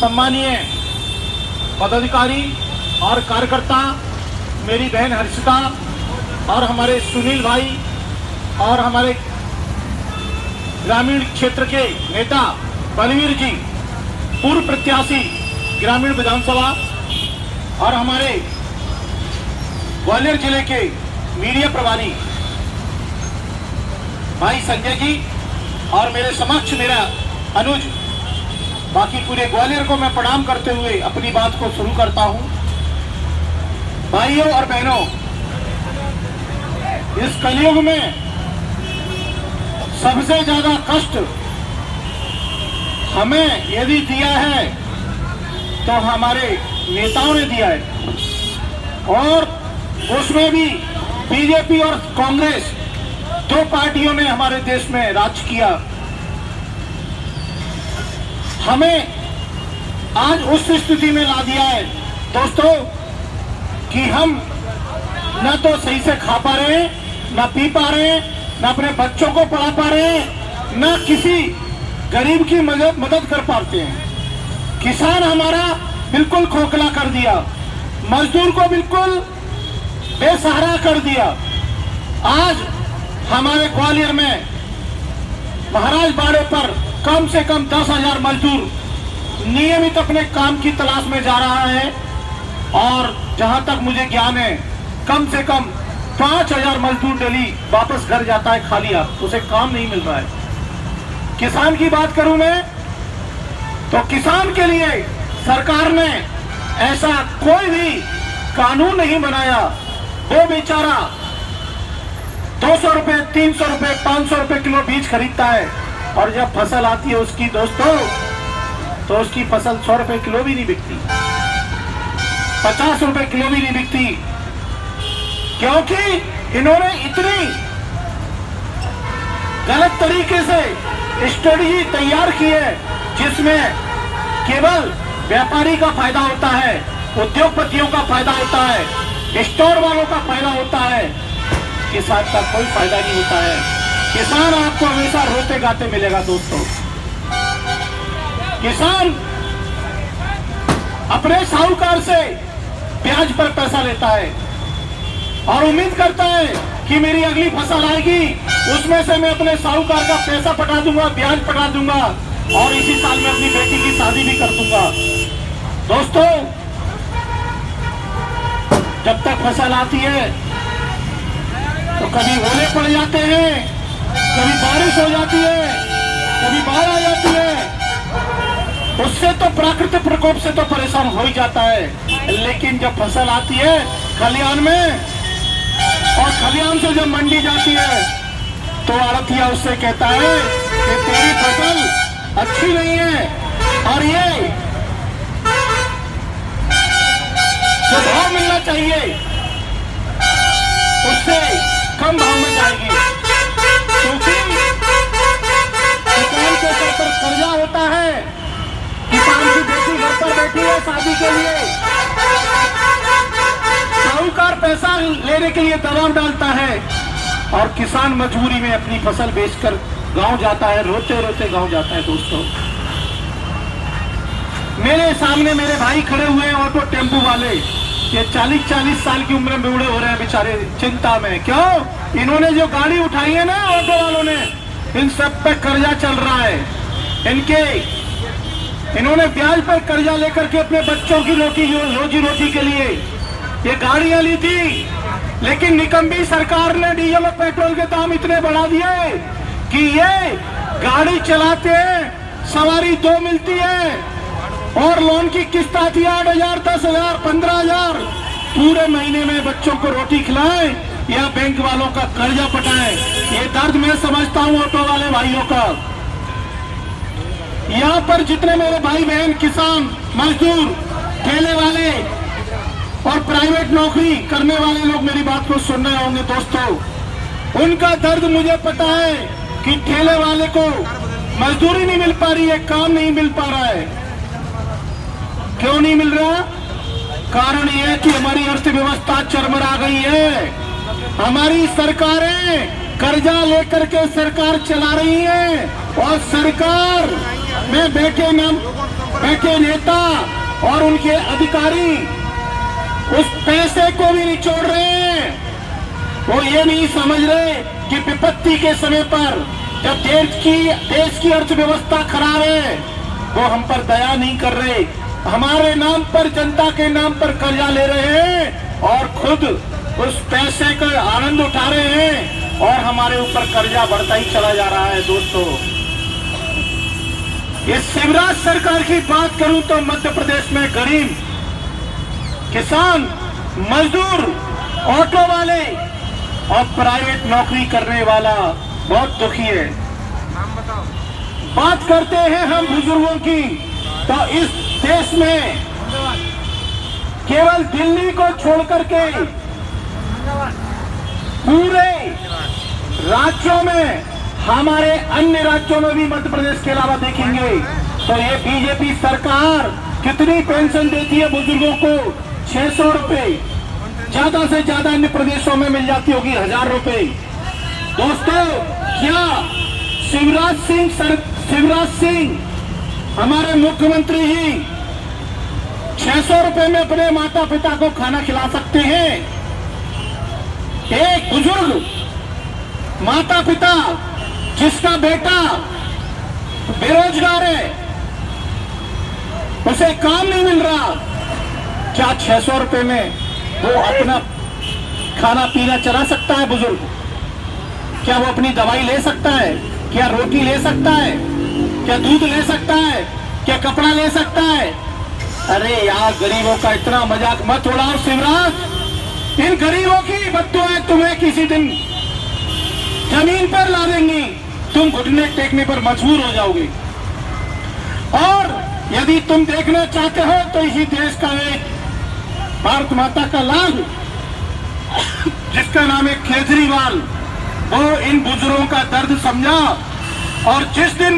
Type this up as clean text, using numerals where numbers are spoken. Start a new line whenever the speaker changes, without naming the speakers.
सम्मानीय पदाधिकारी और कार्यकर्ता, मेरी बहन हर्षिता और हमारे सुनील भाई और हमारे ग्रामीण क्षेत्र के नेता बलवीर जी, पूर्व प्रत्याशी ग्रामीण विधानसभा, और हमारे ग्वालियर जिले के मीडिया प्रभारी भाई संजय जी, और मेरे समक्ष मेरा अनुज, बाकी पूरे ग्वालियर को मैं प्रणाम करते हुए अपनी बात को शुरू करता हूं। भाइयों और बहनों, इस कलयुग में सबसे ज्यादा कष्ट हमें यदि दिया है तो हमारे नेताओं ने दिया है, और उसमें भी बीजेपी और कांग्रेस, दो पार्टियों ने हमारे देश में राज किया। हमें आज उस स्थिति में ला दिया है दोस्तों कि हम न तो सही से खा पा रहे हैं, न पी पा रहे हैं, न अपने बच्चों को पढ़ा पा रहे हैं, न किसी गरीब की मदद कर पाते हैं। किसान हमारा बिल्कुल खोखला कर दिया, मजदूर को बिल्कुल बेसहारा कर दिया। आज हमारे ग्वालियर में महाराज बाड़े पर कम से कम 10,000 मजदूर नियमित अपने काम की तलाश में जा रहा है, और जहां तक मुझे ज्ञान है कम से कम 5,000 मजदूर डेली वापस घर जाता है खाली हाथ, उसे काम नहीं मिल रहा है। किसान की बात करूं मैं तो किसान के लिए सरकार ने ऐसा कोई भी कानून नहीं बनाया। वो बेचारा 200 रुपए, 300 रुपए, 500 रुपए किलो बीज खरीदता है, और जब फसल आती है उसकी दोस्तों, तो उसकी फसल 100 रुपए किलो भी नहीं बिकती, 50 रुपए किलो भी नहीं बिकती, क्योंकि इन्होंने इतनी गलत तरीके से स्ट्रेटजी तैयार की है जिसमें केवल व्यापारी का फायदा होता है, उद्योगपतियों का फायदा होता है, स्टोर वालों का फायदा होता है, किसान का कोई फायदा नहीं होता है। किसान आपको हमेशा रोते गाते मिलेगा दोस्तों। किसान अपने साहूकार से ब्याज पर पैसा लेता है और उम्मीद करता है कि मेरी अगली फसल आएगी, उसमें से मैं अपने साहूकार का पैसा पटा दूंगा, ब्याज पटा दूंगा, और इसी साल में अपनी बेटी की शादी भी कर दूंगा। दोस्तों, जब तक फसल आती है तो कभी ओले पड़ जाते हैं, कभी बारिश हो जाती है, कभी बाढ़ आ जाती है, उससे तो प्राकृतिक प्रकोप से तो परेशान हो ही जाता है। लेकिन जब फसल आती है खलिहान में, और खलिहान से जब मंडी जाती है तो आड़तिया उससे कहता है कि तेरी फसल अच्छी नहीं है, और ये जो भाव मिलना चाहिए उससे कम भाव में जाएगी, क्योंकि किसान के सर पर कर्जा होता है। किसान की बेटी घर पर बैठी है शादी के लिए, साहूकार पैसा लेने के लिए दबाव डालता है, और किसान मजबूरी में अपनी फसल बेचकर गांव जाता है, रोते रोते गांव जाता है। दोस्तों, मेरे सामने मेरे भाई खड़े हुए हैं, ऑटो टेम्पो वाले, ये 40-40 साल की उम्र में बूढ़े हो रहे हैं बेचारे चिंता में। क्यों? इन्होंने जो गाड़ी उठाई है ना ऑटो वालों ने, इन सब पे कर्जा चल रहा है। इन्होंने ब्याज पर कर्जा लेकर के अपने बच्चों की रोजी रोटी के लिए ये गाड़ियां ली थी, लेकिन निकम्मी सरकार ने डीजल और पेट्रोल के दाम इतने बढ़ा दिए कि ये गाड़ी चलाते हैं, सवारी 2 मिलती है, और लोन की किस्त आती है 8,000, 10,000, 15,000। पूरे महीने में बच्चों को रोटी खिलाएं या बैंक वालों का कर्जा पटाएं। ये दर्द मैं समझता हूं ऑटो वाले भाइयों का। यहाँ पर जितने मेरे भाई बहन किसान, मजदूर, ठेले वाले और प्राइवेट नौकरी करने वाले लोग मेरी बात को सुन रहे होंगे दोस्तों, उनका दर्द मुझे पता है कि ठेले वाले को मजदूरी नहीं मिल पा रही है, काम नहीं मिल पा रहा है। क्यों नहीं मिल रहा? कारण यह है कि हमारी अर्थव्यवस्था चरमरा गई है। हमारी सरकारें कर्जा लेकर के सरकार चला रही है, और सरकार में बैठे बैठे नेता और उनके अधिकारी उस पैसे को भी निचोड़ रहे हैं। वो ये नहीं समझ रहे कि विपत्ति के समय पर जब देश की अर्थव्यवस्था खराब है, वो हम पर दया नहीं कर रहे, हमारे नाम पर, जनता के नाम पर कर्जा ले रहे हैं और खुद उस पैसे का आनंद उठा रहे हैं और हमारे ऊपर कर्जा बढ़ता ही चला जा रहा है। दोस्तों, इस शिवराज सरकार की बात करूं तो मध्य प्रदेश में गरीब, किसान, मजदूर, ऑटो वाले और प्राइवेट नौकरी करने वाला बहुत दुखी है। बात करते हैं हम बुजुर्गों की, तो इस देश में केवल दिल्ली को छोड़कर के पूरे राज्यों में, हमारे अन्य राज्यों में भी मध्य प्रदेश के अलावा देखेंगे तो ये बीजेपी सरकार कितनी पेंशन देती है बुजुर्गों को? 600 रुपए, ज्यादा से ज्यादा अन्य प्रदेशों में मिल जाती होगी 1000 रुपए। दोस्तों, क्या शिवराज सिंह हमारे मुख्यमंत्री जी 600 रुपए में अपने माता पिता को खाना खिला सकते हैं? एक बुजुर्ग माता पिता जिसका बेटा बेरोजगार है, उसे काम नहीं मिल रहा, क्या 600 रुपए में वो अपना खाना पीना चला सकता है? बुजुर्ग, क्या वो अपनी दवाई ले सकता है? क्या रोटी ले सकता है? क्या दूध ले सकता है? क्या कपड़ा ले सकता है? अरे यार, गरीबों का इतना मजाक मत उड़ाओ शिवराज। इन गरीबों की बद्दुआएं तुम्हें किसी दिन जमीन पर ला देंगी, तुम घुटने टेकने पर मजबूर हो जाओगे। और यदि तुम देखना चाहते हो तो इसी देश का एक भारत माता का लाल, जिसका नाम है केजरीवाल, वो इन बुजुर्गों का दर्द समझा और जिस दिन